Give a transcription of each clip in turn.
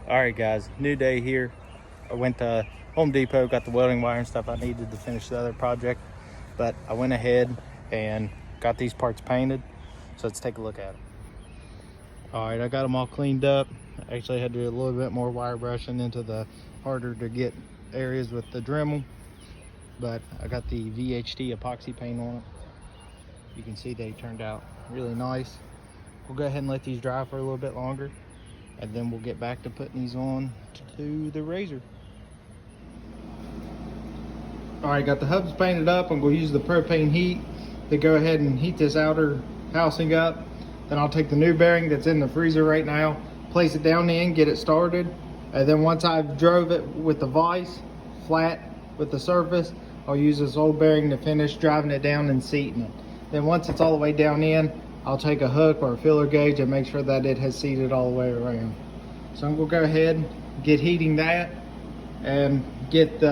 All right, guys, new day here. I went to Home Depot, got the welding wire and stuff I needed to finish the other project, but I went ahead and got these parts painted. So let's take a look at them. All right, I got them all cleaned up. I actually had to do a little bit more wire brushing into the harder to get areas with the Dremel, but I got the VHT epoxy paint on it. You can see they turned out really nice. We'll go ahead and let these dry for a little bit longer, and then we'll get back to putting these on to the RZR. All right, got the hubs painted up. I'm going to use the propane heat to go ahead and heat this outer housing up. Then I'll take the new bearing that's in the freezer right now, place it down in, get it started. And then once I've drove it with the vise flat with the surface, I'll use this old bearing to finish driving it down and seating it. Then once it's all the way down in, I'll take a hook or a filler gauge and make sure that it has seated all the way around. So I'm gonna go ahead and get heating that and get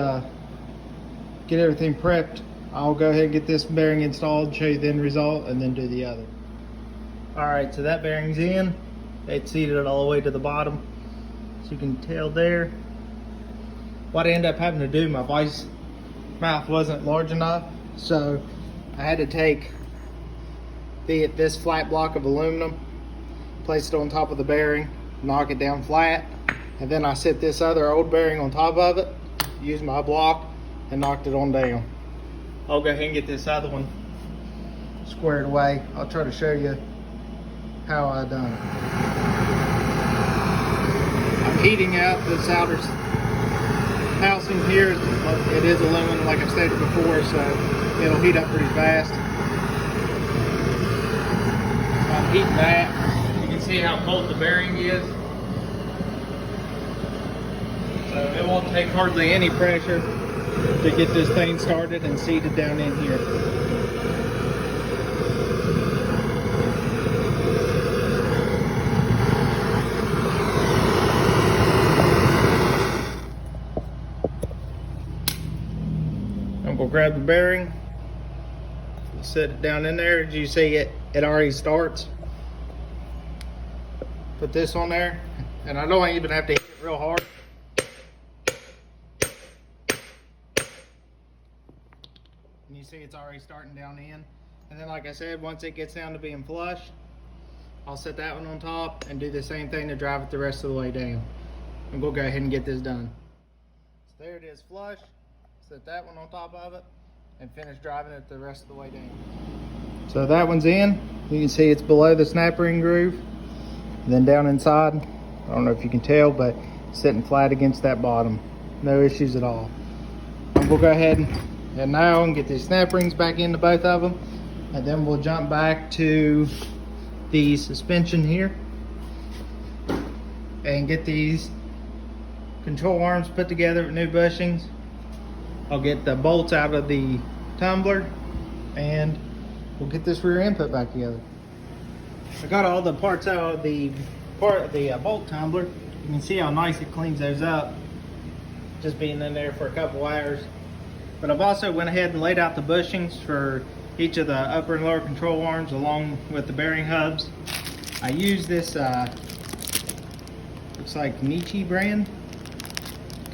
everything prepped. I'll go ahead and get this bearing installed, show you the end result, and then do the other. All right, so that bearing's in. It's seated all the way to the bottom. So you can tell there. What I ended up having to do, my vise mouth wasn't large enough, so I had to take this flat block of aluminum, place it on top of the bearing, knock it down flat, and then I set this other old bearing on top of it, used my block, and knocked it on down. I'll go ahead and get this other one squared away. I'll try to show you how I done it. I'm heating out this outer housing here. It is aluminum, like I stated before, so it'll heat up pretty fast. I'm heating that. You can see how cold the bearing is. So it won't take hardly any pressure to get this thing started and seated down in here. I'm gonna grab the bearing, set it down in there. As you see, it already starts. Put this on there, and I don't even have to hit it real hard. And you see it's already starting down in. And then, like I said, once it gets down to being flush, I'll set that one on top and do the same thing to drive it the rest of the way down. And we'll go ahead and get this done. So there it is, flush. Set that one on top of it and finish driving it the rest of the way down. So that one's in. You can see it's below the snap ring groove. And then down inside, I don't know if you can tell, but sitting flat against that bottom. No issues at all. And we'll go ahead and now get these snap rings back into both of them. And then we'll jump back to the suspension here and get these control arms put together with new bushings. I'll get the bolts out of the tumbler and we'll get this rear end put back together. I got all the parts out of the bolt tumbler. You can see how nice it cleans those up, just being in there for a couple hours. But I've also went ahead and laid out the bushings for each of the upper and lower control arms along with the bearing hubs. I use this, looks like Nietzsche brand.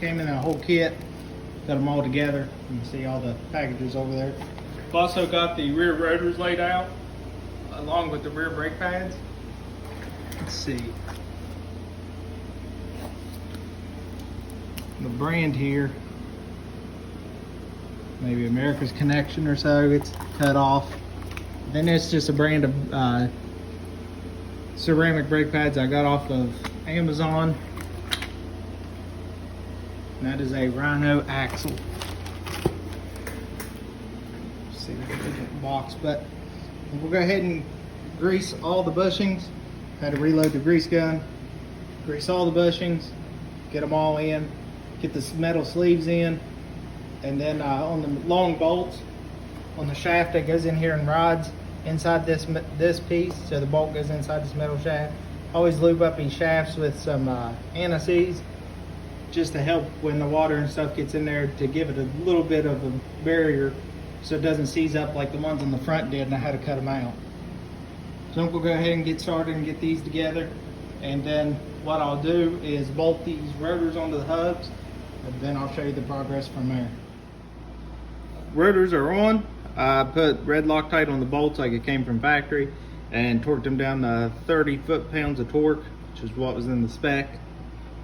Came in a whole kit, got them all together. You can see all the packages over there. I've also got the rear rotors laid out along with the rear brake pads. Let's see. The brand here, maybe America's Connection or so, it's cut off. Then it's just a brand of ceramic brake pads I got off of Amazon. And that is a Rhino axle. See that different box, but we'll go ahead and grease all the bushings. Had to reload the grease gun, grease all the bushings, get them all in, get the metal sleeves in, and then on the long bolts on the shaft that goes in here and rides inside this piece, so the bolt goes inside this metal shaft. Always lube up these shafts with some anti-seize, just to help when the water and stuff gets in there, to give it a little bit of a barrier so it doesn't seize up like the ones on the front did, and I had to cut them out. So we'll go ahead and get started and get these together, And then what I'll do is bolt these rotors onto the hubs, and then I'll show you the progress from there. Rotors are on. I put red Loctite on the bolts like it came from factory and torqued them down to 30 foot-pounds of torque, which is what was in the spec.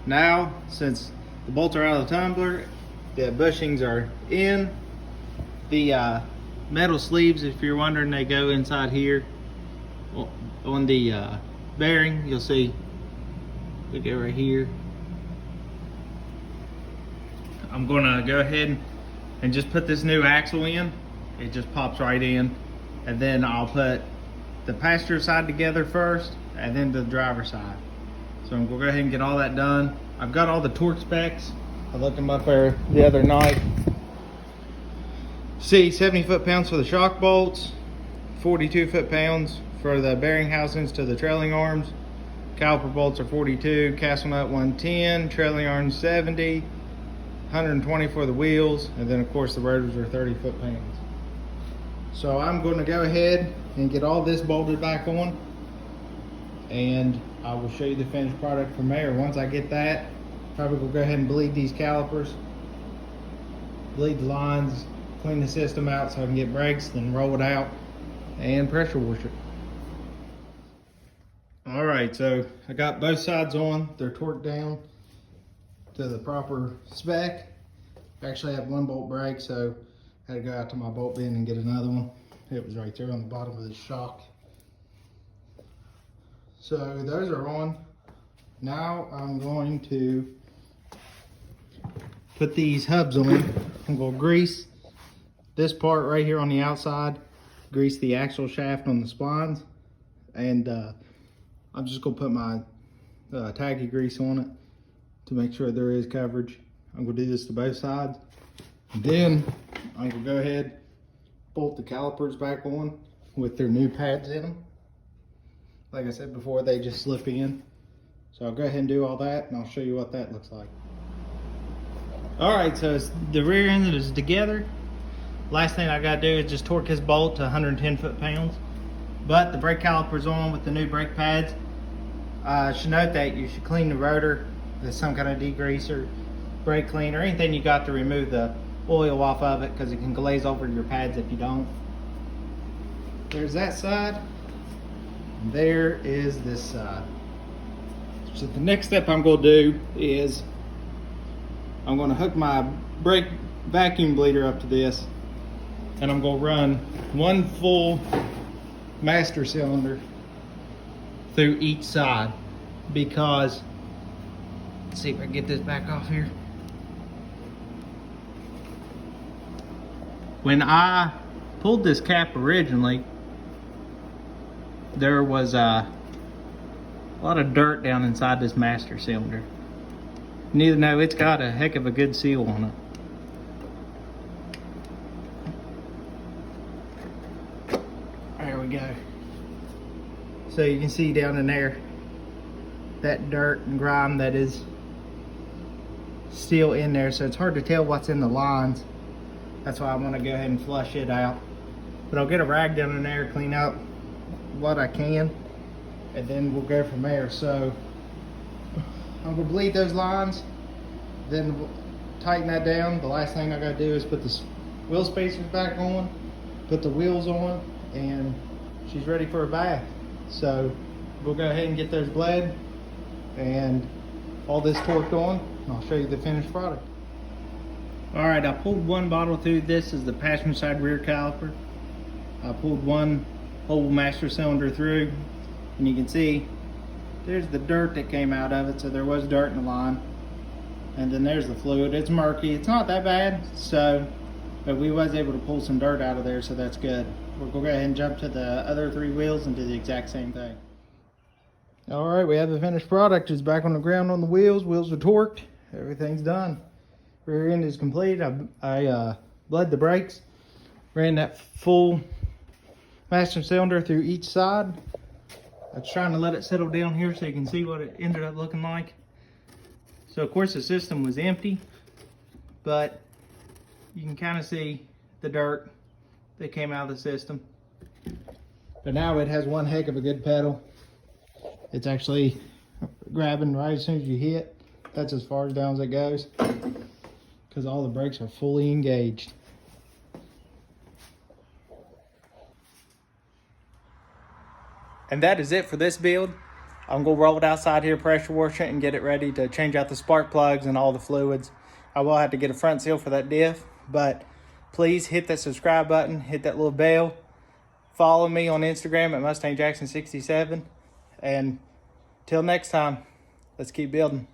Now, since the bolts are out of the tumbler, the bushings are in. The metal sleeves, if you're wondering, they go inside here on the bearing. You'll see they go right here. I'm gonna go ahead and just put this new axle in. It just pops right in, and then I'll put the passenger side together first and then the driver side. So I'm gonna go ahead and get all that done. I've got all the torque specs. I looked them up there the other night. See, 70 foot-pounds for the shock bolts, 42 foot-pounds for the bearing housings to the trailing arms. Caliper bolts are 42, castle nut 110, trailing arms 70, 120 for the wheels, and then of course the rotors are 30 foot-pounds. So I'm going to go ahead and get all this bolted back on, and I will show you the finished product from there. Once I get that, probably will go ahead and bleed these calipers, bleed the lines, clean the system out so I can get brakes, then roll it out and pressure wash it. All right, so I got both sides on. They're torqued down to the proper spec. Actually, I have one bolt break, so I had to go out to my bolt bin and get another one. It was right there on the bottom of the shock. So those are on. Now I'm going to put these hubs on. I'm going to grease this part right here on the outside, grease the axle shaft on the splines, and I'm just going to put my tacky grease on it to make sure there is coverage. I'm going to do this to both sides. And then I'm going to go ahead, bolt the calipers back on with their new pads in them. Like I said before, they just slip in. So I'll go ahead and do all that, and I'll show you what that looks like. All right, so the rear end is together. Last thing I gotta do is just torque his bolt to 110 foot-pounds. But the brake caliper's on with the new brake pads. I should note that you should clean the rotor with some kind of degreaser, brake cleaner, anything you got to remove the oil off of it, because it can glaze over your pads if you don't. There's that side. And there is this side. So the next step I'm going to do is I'm going to hook my brake vacuum bleeder up to this, and I'm going to run one full master cylinder through each side, because let's see if I can get this back off here. When I pulled this cap originally, there was a lot of dirt down inside this master cylinder. Neither know it's got a heck of a good seal on it. There we go. So you can see down in there that dirt and grime that is still in there, so it's hard to tell what's in the lines. That's why I want to go ahead and flush it out. But I'll get a rag down in there, clean up what I can, and then we'll go from there. So I'm gonna bleed those lines, then we'll tighten that down. The last thing I gotta do is put the wheel spacers back on, put the wheels on, and she's ready for a bath. So we'll go ahead and get those bled and all this torqued on, and I'll show you the finished product. All right, I pulled one bottle through. This is the passenger side rear caliper. I pulled one whole master cylinder through, and you can see there's the dirt that came out of it. So there was dirt in the line, and then there's the fluid. It's murky. It's not that bad, but we was able to pull some dirt out of there, so that's good. We're gonna go ahead and jump to the other three wheels and do the exact same thing. All right, we have the finished product. It's back on the ground on the wheels. Wheels are torqued. Everything's done. Rear end is complete. I bled the brakes, ran that full master cylinder through each side. I was trying to let it settle down here so you can see what it ended up looking like. So of course the system was empty, but you can kind of see the dirt that came out of the system. But now it has one heck of a good pedal. It's actually grabbing right as soon as you hit. That's as far down as it goes, because all the brakes are fully engaged. And that is it for this build. I'm gonna roll it outside here, pressure wash it, and get it ready to change out the spark plugs and all the fluids. I will have to get a front seal for that diff, but please hit that subscribe button, hit that little bell. Follow me on Instagram at MustangJackson67. And till next time, let's keep building.